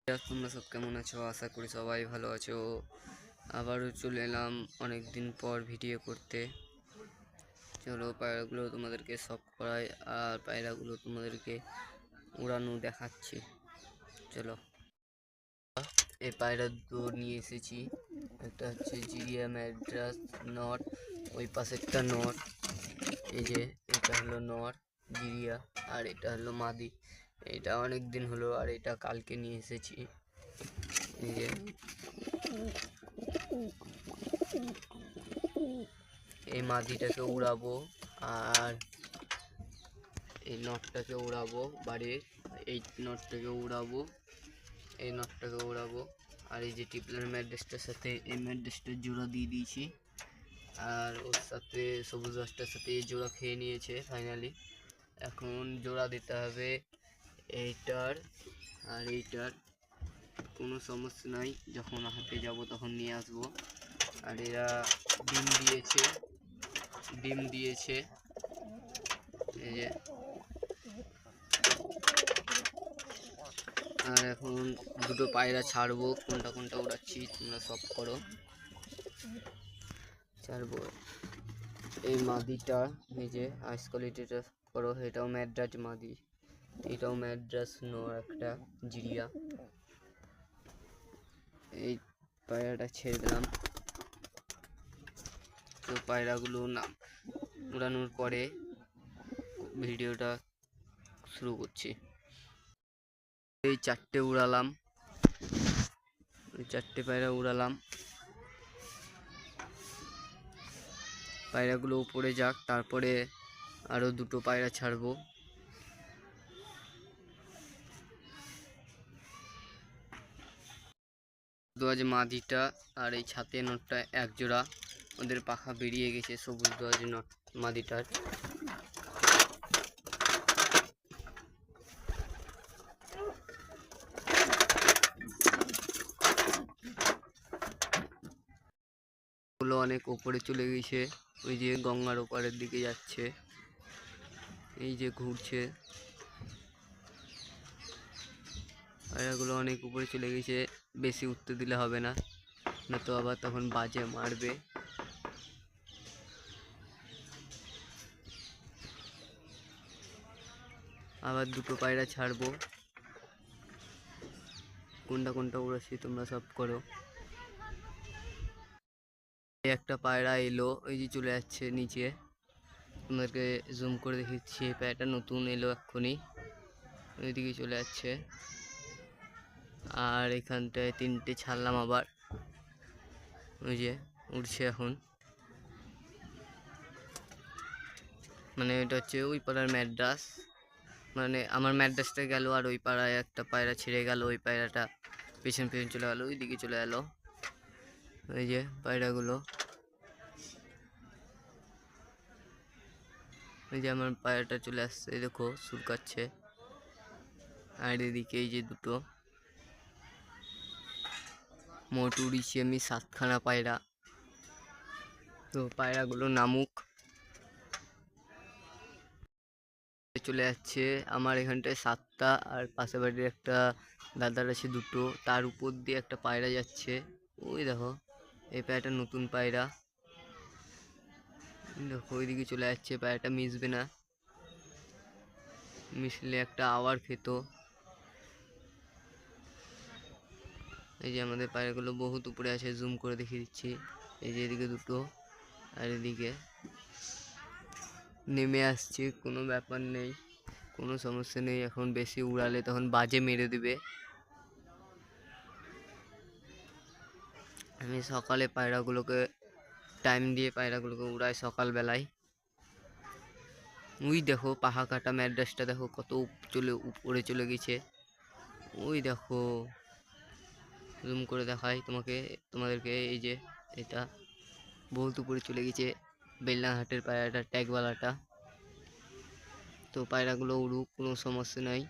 তোমরা সব কেমন আছো? আশা করি সবাই ভালো আছো। আবারও চলে এলাম অনেক দিন পর ভিডিও করতে। চলো পায়রাগুলো তোমাদেরকে সব করাই, আর পায়রাগুলো তোমাদেরকে উড়ানো দেখাচ্ছি। চলো, এই পায়রা দুটো নিয়ে এসেছি। একটা হচ্ছে জিরিয়া ম্যাড্রাস নর, ওই পাশেরটা নর। এই যে এটা হলো নর জিরিয়া, আর এটা হলো মাদি। এটা অনেক দিন হলো, আর এটা কালকে নিয়ে এসেছি। এই যে এই মাদিটাকে উড়াবো, আর এই নটটাকে উড়াবো বাড়ির। এই নটটাকে উড়াবো, এই নটটাকে উড়াবো। আর এই যে টিপলার ম্যাড্রেসটার সাথে এই ম্যাড্রেসটার জোড়া দিয়ে দিয়েছি, আর ওর সাথে সবুজ গাছটার সাথে এই জোড়া খেয়ে নিয়েছে ফাইনালি। এখন জোড়া দিতে হবে এইটার আর এইটার। কোনো সমস্যা নাই, যখন হাতে যাব তখন নিয়ে আসবো। আর এরা ডিম দিয়েছে এই যে। আর এখন দুটো পায়রা ছাড়বো, কোনটা কোনটা উড়াচ্ছি তোমরা সব করো। ছাড়বো এই মাদিটা, এই যে আইস কোয়ালিটিটা করো। এটাও ম্যাড্রাস মাদি, এটাও ম্যাড্রাস নর একটা জিরিয়া। এই পায়রাটা ছেড়ে দিলাম। তো পায়রাগুলো না উড়ানোর পরে ভিডিওটা শুরু করছি। এই চারটে উড়ালাম, চারটে পায়রা উড়ালাম। পায়রাগুলো উপরে যাক, তারপরে আরো দুটো পায়রা ছাড়বো। দোয়াজ মাদিটা আর এই ছাতে নটটা এক জোড়া, ওদের পাখা বেরিয়ে গেছে সবুজ দোয়াজ নট মাদিটার। গুলো অনেক উপরে চলে গেছে, ওই যে গঙ্গার ওপারের দিকে যাচ্ছে, এই যে ঘুরছে। পায়রাগুলো অনেক উপরে চলে গেছে, বেশি উঠতে দিলে হবে না, না তো আবার তখন বাজে মারবে। আবার দুটো পায়রা ছাড়বো, কোনটা কোনটা উড়াচ্ছি তোমরা সব করো। একটা পায়রা এলো, ওই যে চলে যাচ্ছে নিচে, তোমাদেরকে জুম করে দেখাচ্ছি। এই পায়রাটা নতুন এলো এক্ষুনি, ওইদিকে চলে যাচ্ছে। আর এখানটায় তিনটে ছাড়লাম আবার, ওই যে উড়ছে এখন। মানে এটা হচ্ছে ওই পাড়ার ম্যাড্রাস, মানে আমার ম্যাড্রাসটা গেল, আর ওই পাড়ায় একটা পায়রা ছেড়ে গেল, ওই পায়রাটা পেছন পেছন চলে গেল, ওই দিকে চলে গেল। ওই যে পায়রাগুলো, ওই যে আমার পায়রাটা চলে আসছে, দেখো সুরকাচ্ছে। আর এদিকে এই যে দুটো মোট উড়িয়েছি আমি 7খানা পায়রা। তো পায়রাগুলো নামুক, চলে যাচ্ছে। আমার এখানটায় 7টা, আর পাশে বাড়ির একটা দাদার আছে দুটো, তার উপর দিয়ে একটা পায়রা যাচ্ছে। ওই দেখো এই পায়রাটা নতুন পায়রা, দেখো ওইদিকে চলে যাচ্ছে। পায়রাটা মিশবে না, মিশলে একটা আওয়ার খেত। এই যে আমাদের পায়রাগুলো বহুত উপরে আছে, জুম করে দেখিয়ে দিচ্ছি। এই যে এদিকে দুটো, আর এদিকে নেমে আসছে, কোনো ব্যাপার নেই, কোনো সমস্যা নেই। এখন বেশি উড়ালে তখন বাজে মেরে দেবে। আমি সকালে পায়রাগুলোকে টাইম দিয়ে পায়রাগুলোকে উড়াই সকালবেলায়। ওই দেখো পাহা কাটা ম্যাড্রাসটা দেখো কত উপরে চলে গেছে। ওই দেখো জুম করে দেখাই তোমাদেরকে। এই যে এটা বহুত উপরে চলে গেছে, বেলনাঘাটের পায়রাটা, ট্যাগওয়ালাটা। তো পায়রাগুলো উড়ুক, কোনো সমস্যা নাই।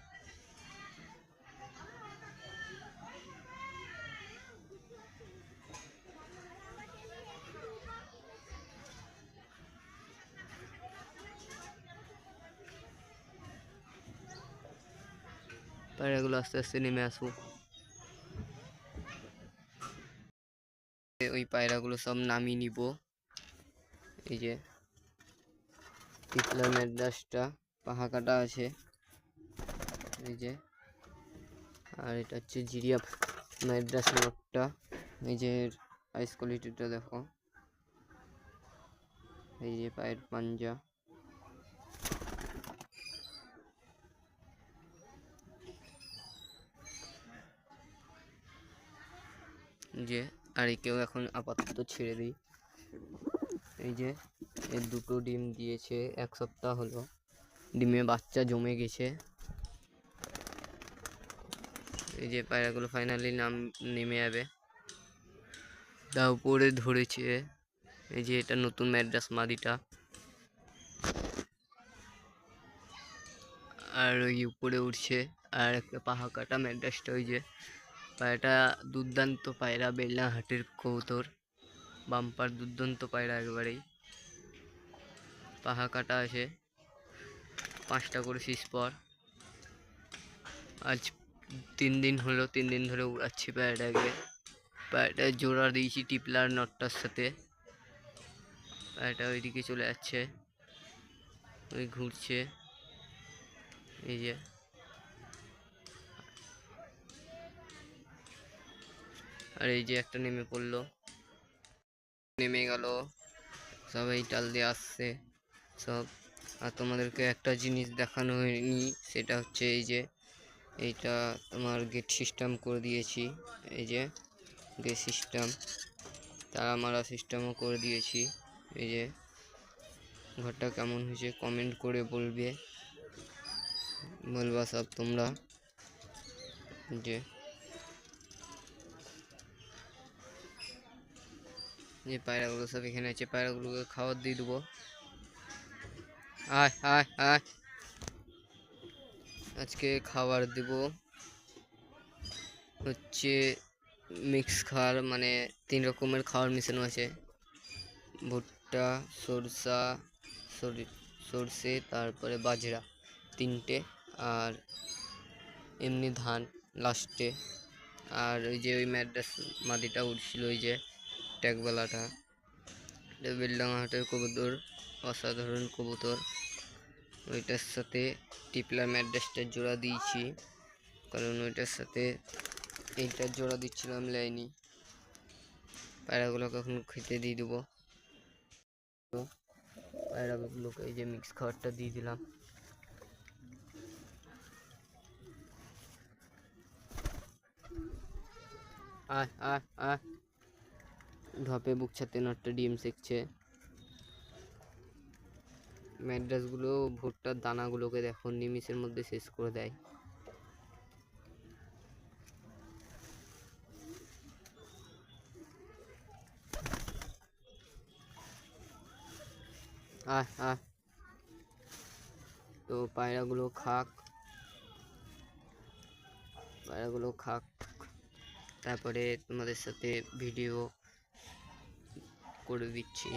পায়রাগুলো আস্তে আস্তে নেমে আসুক। ওই পায়রাগুলো সব নামিয়ে নিব। এই যে টিপলার ম্যাড্রাসটা পাহা কাটা আছে, এই যে। আর এটা হচ্ছে জিরিয়া ম্যাড্রাস নটটা, এই যে আইস কোয়ালিটিটা দেখো, এই যে পায়ের পাঞ্জা। যে আর একেও এখন আপাতত ছেড়ে দিই। এই যে এর দুটো ডিম দিয়েছে, 1 সপ্তাহ হলো, ডিমে বাচ্চা জমে গেছে। এই যে পায়রাগুলো ফাইনালি নেমে যাবে, তা উপরে ধরেছে। এই যে এটা নতুন ম্যাড্রাস মাদিটা, আর ওই উপরে উঠছে। আর একটা পাহা কাটা ম্যাড্রাসটা, ওই যে পায়রাটা দুর্দান্ত পায়রা, বেলনা হাটের কবুতর, বাম্পার দুর্দান্ত পায়রা একেবারেই। পাহা কাটা আছে, 5টা করে সিস পর। আজ 3 দিন হলো, 3 দিন ধরে উড়াচ্ছি পায়রাটাকে। পায়রাটা জোড়া দিয়েছি টিপলার নটটার সাথে। পায়রাটা ওইদিকে চলে যাচ্ছে, ওই ঘুরছে, এই যে। আর এই যে একটা নেমে পড়লো, নেমে গেল, সবাই টাল দিয়ে আসছে সব। আর তোমাদেরকে একটা জিনিস দেখানো হয়নি, সেটা হচ্ছে এই যে এইটা তোমার গেট সিস্টেম করে দিয়েছি। এই যে গেট সিস্টেম, তারা মারা সিস্টেমও করে দিয়েছি। এই যে ঘরটা কেমন হয়েছে কমেন্ট করে বলবা সব তোমরা। যে যে পায়রাগুলো সব এখানে আছে, পায়রাগুলোকে খাবার দিয়ে দেবো। আয় আয় আয়, আজকে খাবার দেব হচ্ছে মিক্স খাবার, মানে 3 রকমের খাবার মিশানো আছে, ভুট্টা, সরষে, তারপরে বাজরা 3টে, আর এমনি ধান লাস্টে। আর ওই যে ওই ম্যাড্রাস মাদিটা উঠছিল, ওই যে ট্যাগবেলাটা, এটা বেলডাঙ্গা হাটের কবুতর, অসাধারণ কবুতর। ওইটার সাথে টিপলার ম্যাড্রাসটার জোড়া দিয়েছি, কারণ ওইটার সাথে এইটার জোড়া দিচ্ছিলাম, লাইনি। পায়রাগুলোকে এখন খেতে দিয়ে দেবো। তো পায়রাগুলোকে এই যে মিক্স খাবারটা দিয়ে দিলাম। আয় আয় আয়, ঢপে বুক ছাতে নটটা ডিম শিখছে। ম্যাড্রাসগুলো ভুট্টার দানাগুলোকে দেখো নিমিষের মধ্যে শেষ করে দেয়। আয় আয়, তো পায়রাগুলো খাক, তারপরে তোমাদের সাথে ভিডিও করে দিচ্ছি।